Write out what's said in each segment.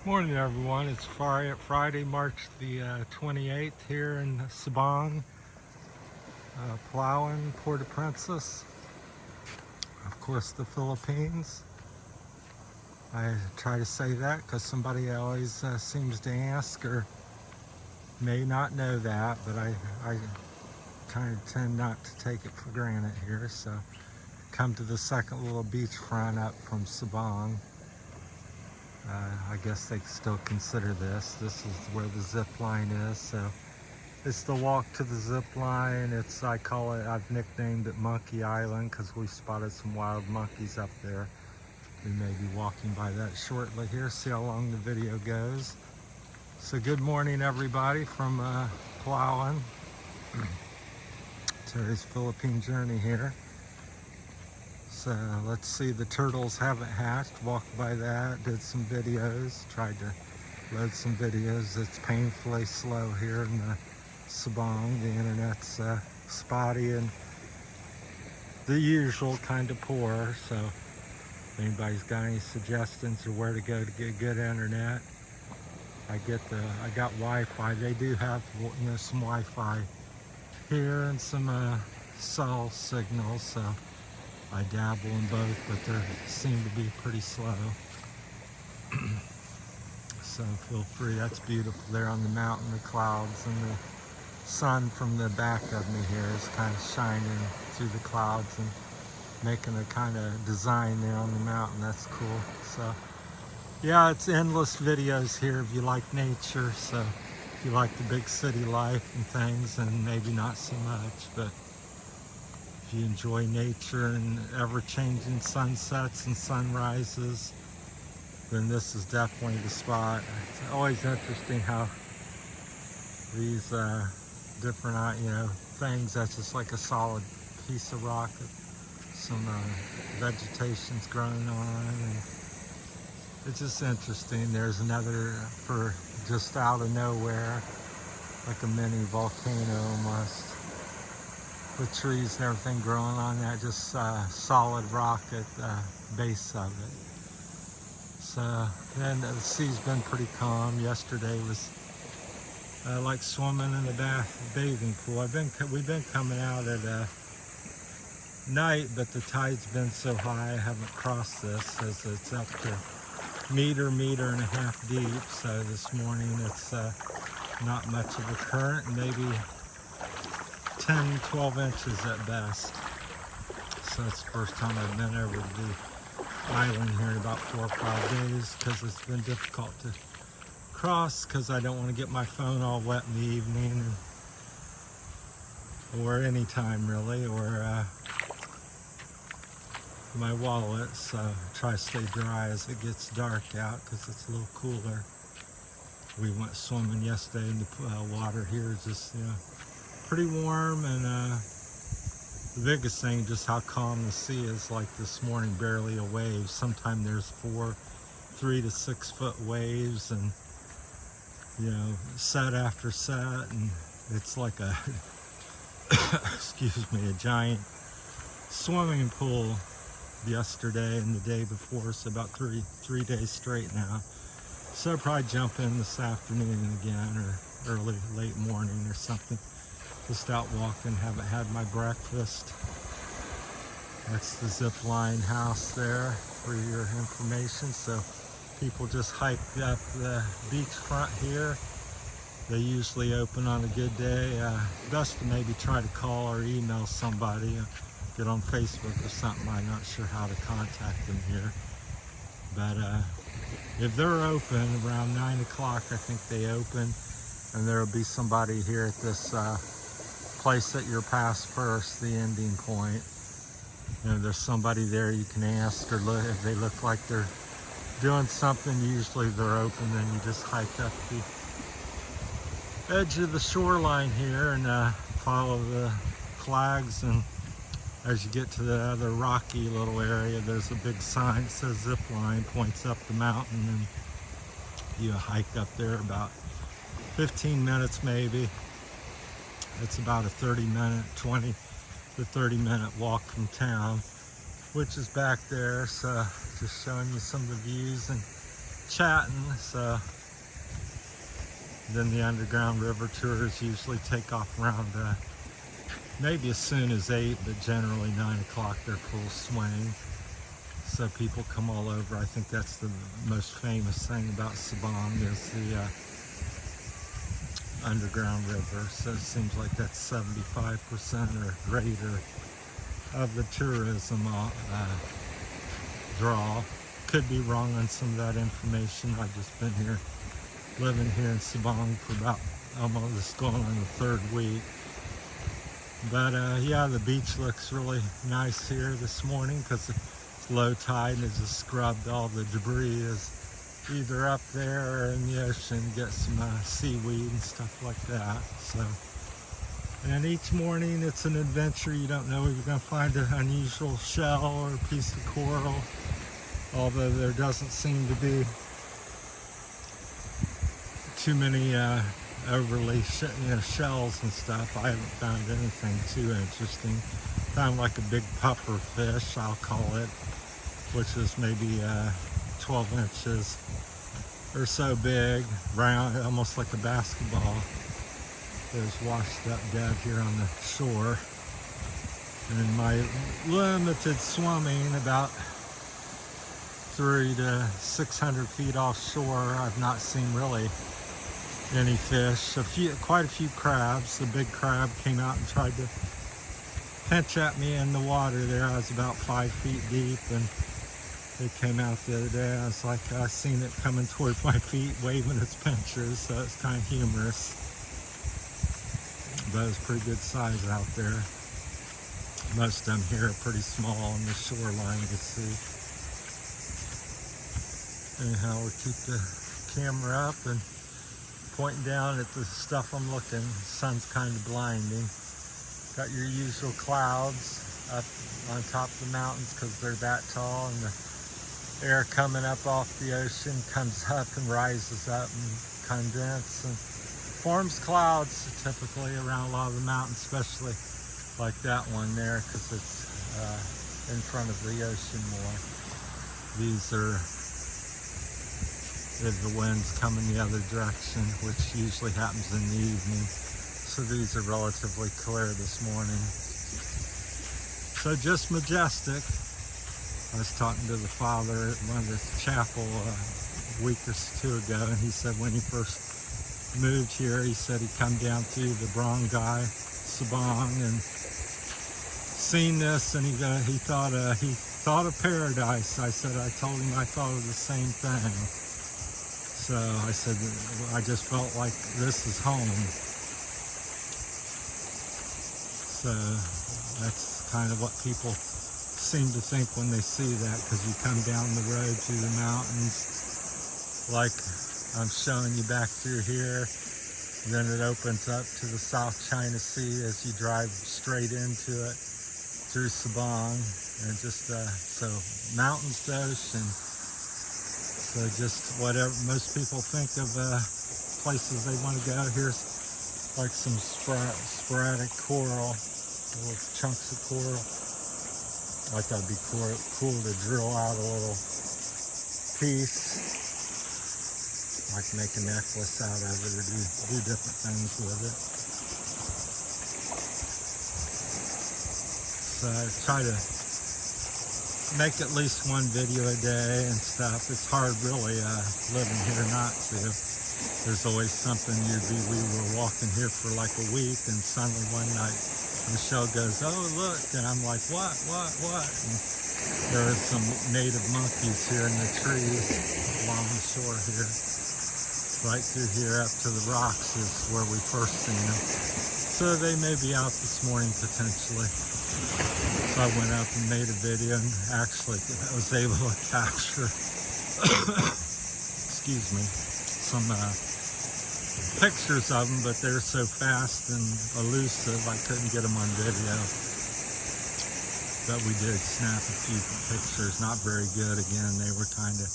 Morning, everyone. It's Friday, March the 28th here in Sabang, Palawan, Port-au-Princess, of course, the Philippines. I try to say that because somebody always seems to ask or may not know that, but I kind of tend not to take it for granted here. So come to the second little beachfront up from Sabang. I guess they still consider this. This is where the zip line is. So it's the walk to the zip line. I've nicknamed it Monkey Island because we spotted some wild monkeys up there. We may be walking by that shortly here, see how long the video goes. So good morning, everybody, from Palawan. Today's Philippine journey here. So let's see, the turtles haven't hatched. Walked by that, did some videos, tried to load some videos. It's painfully slow here in the Sabang. The internet's spotty and the usual kind of poor. So if anybody's got any suggestions or where to go to get good internet, I got Wi-Fi. They do have, some Wi-Fi here and some cell signals. So I dabble in both, but they seem to be pretty slow. So feel free. That's beautiful there on the mountain, the clouds, and the sun from the back of me here is kind of shining through the clouds and making a kind of design there on the mountain. That's cool. So yeah, it's endless videos here if you like nature. So if you like the big city life and things, and maybe not so much, but if you enjoy nature and ever-changing sunsets and sunrises, then this is definitely the spot. It's always interesting how these different, things that's just like a solid piece of rock. Some vegetation's growing on, and it's just interesting. There's another for just out of nowhere, like a mini volcano almost, with trees and everything growing on that, just solid rock at the base of it. So, and the sea's been pretty calm. Yesterday was like swimming in the bathing pool. We've been coming out at night, but the tide's been so high I haven't crossed this, as it's up to meter and a half deep. So this morning it's not much of a current, maybe 10-12 inches at best. So it's the first time I've been over to the island here in about 4 or 5 days, because it's been difficult to cross because I don't want to get my phone all wet in the evening, or any time really, or my wallet. So I try to stay dry as it gets dark out because it's a little cooler. We went swimming yesterday in the water here is just pretty warm, and the biggest thing, just how calm the sea is. Like this morning, barely a wave. Sometimes there's 3 to 6 foot waves, and set after set, and it's like a excuse me, a giant swimming pool yesterday and the day before. So about three days straight now. So I'll probably jump in this afternoon again, or late morning or something. Just out walking, haven't had my breakfast. That's the zip line house there for your information. So people just hike up the beachfront here. They usually open on a good day. Best to maybe try to call or email somebody, get on Facebook or something. I'm not sure how to contact them here. But if they're open around 9 o'clock, I think they open, and there'll be somebody here at this place that you're past first, the ending point. There's somebody there you can ask, or look if they look like they're doing something. Usually they're open. Then you just hike up the edge of the shoreline here and follow the flags, and as you get to the other rocky little area, there's a big sign that says zip line, points up the mountain, and you hike up there about 15 minutes maybe. It's about a 20 to 30 minute walk from town, which is back there. So just showing you some of the views, and chatting. So then the underground river tours usually take off around maybe as soon as 8, but generally 9 o'clock they're full swing. So people come all over. I think that's the most famous thing about Sabang is the underground river. So it seems like that's 75% or greater of the tourism draw. Could be wrong on some of that information. I've just been here, living here in Sabang for about almost going on the 3rd week. But yeah, the beach looks really nice here this morning because it's low tide and it just scrubbed all the debris is either up there or in the ocean. Get some seaweed and stuff like that. So, and each morning it's an adventure. You don't know if you're going to find an unusual shell or a piece of coral, although there doesn't seem to be too many overly shells and stuff. I haven't found anything too interesting. Found like a big puffer fish, I'll call it, which is maybe 12 inches or so big, round, almost like a basketball. It was washed up dead here on the shore. And in my limited swimming, about 300 to 600 feet offshore, I've not seen really any fish. Quite a few crabs. The big crab came out and tried to pinch at me in the water there. I was about 5 feet deep, and it came out the other day. I was like, I seen it coming towards my feet, waving its pinchers, so it's kind of humorous. But it's pretty good size out there. Most of them here are pretty small on the shoreline, you see. Anyhow, we'll keep the camera up and pointing down at the stuff I'm looking. The sun's kind of blinding. Got your usual clouds up on top of the mountains because they're that tall, and the air coming up off the ocean comes up and rises up and condenses and forms clouds typically around a lot of the mountains, especially like that one there because it's in front of the ocean more. These are if the wind's coming the other direction, which usually happens in the evening. So these are relatively clear this morning. So just majestic. I was talking to the father at one of the chapel a week or two ago, and he said when he first moved here, he said he come down to the Barangay Sabang and seen this, and he thought of paradise. I said I told him I thought of the same thing. So I said, I just felt like this is home. So that's kind of what people seem to think when they see that, because you come down the road through the mountains, like I'm showing you back through here. Then it opens up to the South China Sea as you drive straight into it through Sabang. And just, so mountains to ocean. So just whatever most people think of places they want to go. Here's like some sporadic coral, little chunks of coral. Like that'd be cool to drill out a little piece, like make a necklace out of it or do different things with it. So I try to make at least one video a day and stuff. It's hard really living here not to. There's always something we were walking here for like a week, and suddenly one night Michelle goes, oh look, and I'm like, what? And there are some native monkeys here in the trees along the shore here. Right through here up to the rocks is where we first seen them. So they may be out this morning potentially. So I went up and made a video, and actually I was able to capture, excuse me, some pictures of them, but they're so fast and elusive I couldn't get them on video. But we did snap a few pictures, not very good. Again, they were kind of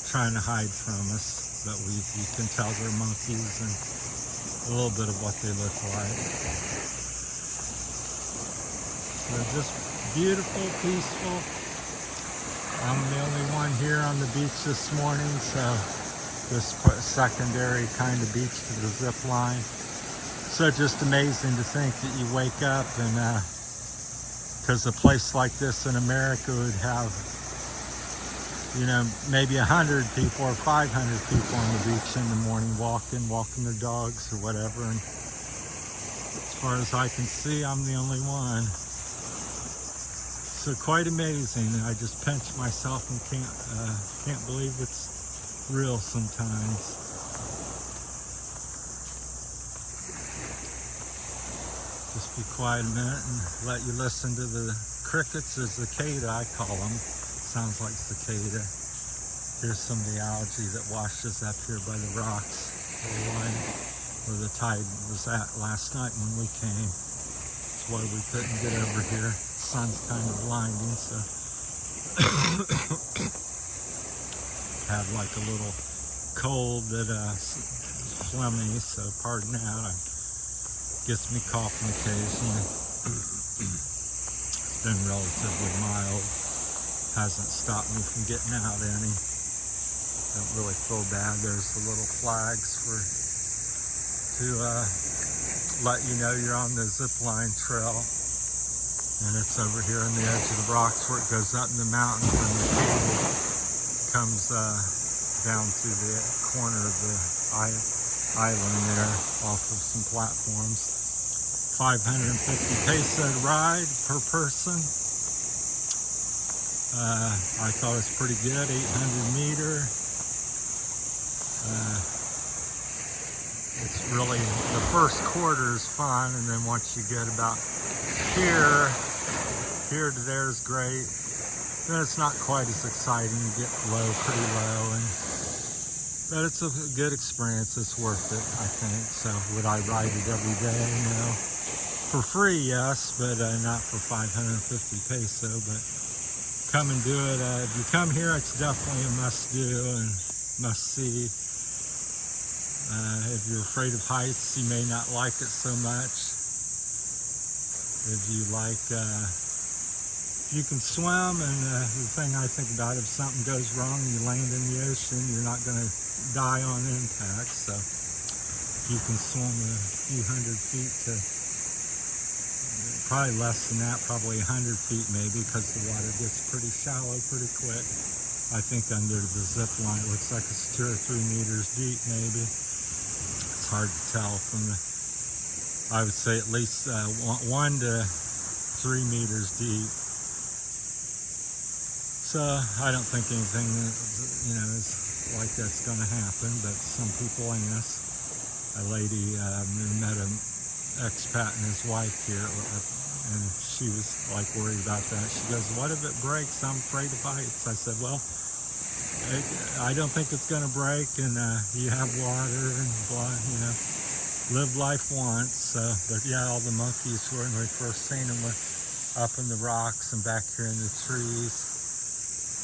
trying to hide from us, but you can tell they're monkeys and a little bit of what they look like. So just beautiful, peaceful. I'm the only one here on the beach this morning, so this secondary kind of beach to the zip line. So just amazing to think that you wake up and because a place like this in America would have, you know, maybe 100 people or 500 people on the beach in the morning walking their dogs or whatever. And as far as I can see, I'm the only one. So quite amazing. I just pinch myself and can't believe it's real sometimes. Just be quiet a minute and let you listen to the crickets, or cicada I call them. Sounds like cicada. Here's some of the algae that washes up here by the rocks, the line where the tide was at last night when we came. That's why we couldn't get over here. The sun's kind of blinding, so had like a little cold that phlegmy, so pardon that. Gets me coughing occasionally. It's been relatively mild. Hasn't stopped me from getting out any. Don't really feel bad. There's the little flags to let you know you're on the zip line trail. And it's over here on the edge of the rocks where it goes up in the mountains, and the cable comes down to the corner of the island there off of some platforms. 550 peso ride per person. I thought it was pretty good, 800 meter. It's really, the first quarter is fun, and then once you get about here to there is great. Then it's not quite as exciting. You get low, pretty low, but it's a good experience. It's worth it, I think. So would I ride it every day? No. For free, yes, but not for 550 peso. But come and do it. If you come here, it's definitely a must-do and must-see. If you're afraid of heights, you may not like it so much. If you like, you can swim, and the thing I think about, if something goes wrong and you land in the ocean, you're not going to die on impact. So you can swim a few hundred feet to probably less than that, probably 100 feet maybe, because the water gets pretty shallow pretty quick. I think under the zip line it looks like it's 2 or 3 meters deep maybe. It's hard to tell from the, I would say at least 1 to 3 meters deep. So I don't think anything, you know, is like that's going to happen, but some people ask. A lady met an expat and his wife here, and she was like worried about that. She goes, "What if it breaks? I'm afraid of heights." I said, "Well, I don't think it's going to break, and you have water and blah, you know, live life once." So, but yeah, all the monkeys were, when we first seen them, were up in the rocks and back here in the trees.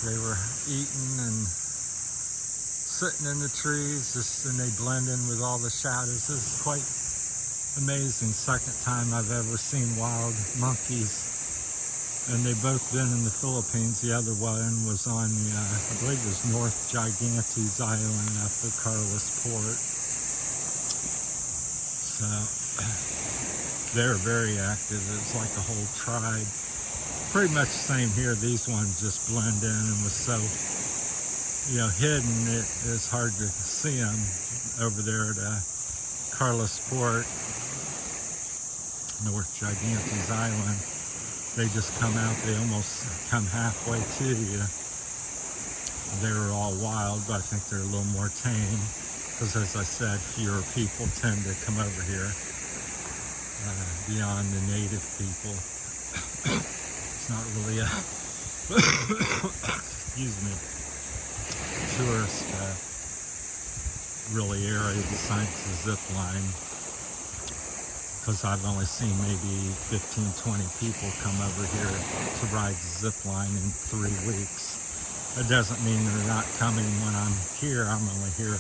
They were eating and sitting in the trees, and they blend in with all the shadows. This is quite amazing. Second time I've ever seen wild monkeys, and they've both been in the Philippines. The other one was on the, I believe it was North Gigantes Island up at Carlos Port. So they're very active. It's like a whole tribe. Pretty much the same here. These ones just blend in, and was so, you know, hidden, it is hard to see them over there at Carlos Port, North Gigantes Island. They just come out, they almost come halfway to you. They're all wild, but I think they're a little more tame, because as I said, fewer people tend to come over here beyond the native people. It's not really a excuse me, tourist really area besides the zip line, because I've only seen maybe 15-20 people come over here to ride the zip line in 3 weeks. It doesn't mean they're not coming when I'm here. I'm only here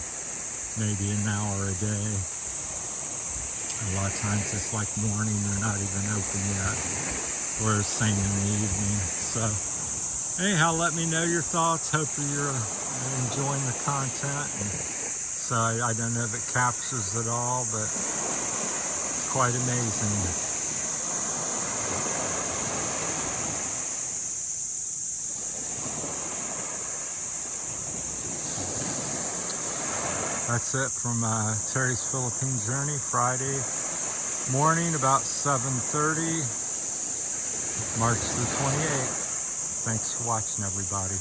maybe an hour a day. A lot of times it's like morning, they're not even open yet, or same in the evening. So anyhow, let me know your thoughts. Hope you're enjoying the content. And so I don't know if it captures it all, but it's quite amazing. That's it from Terry's Philippine Journey, Friday morning about 7:30, March the 28th. Thanks for watching, everybody.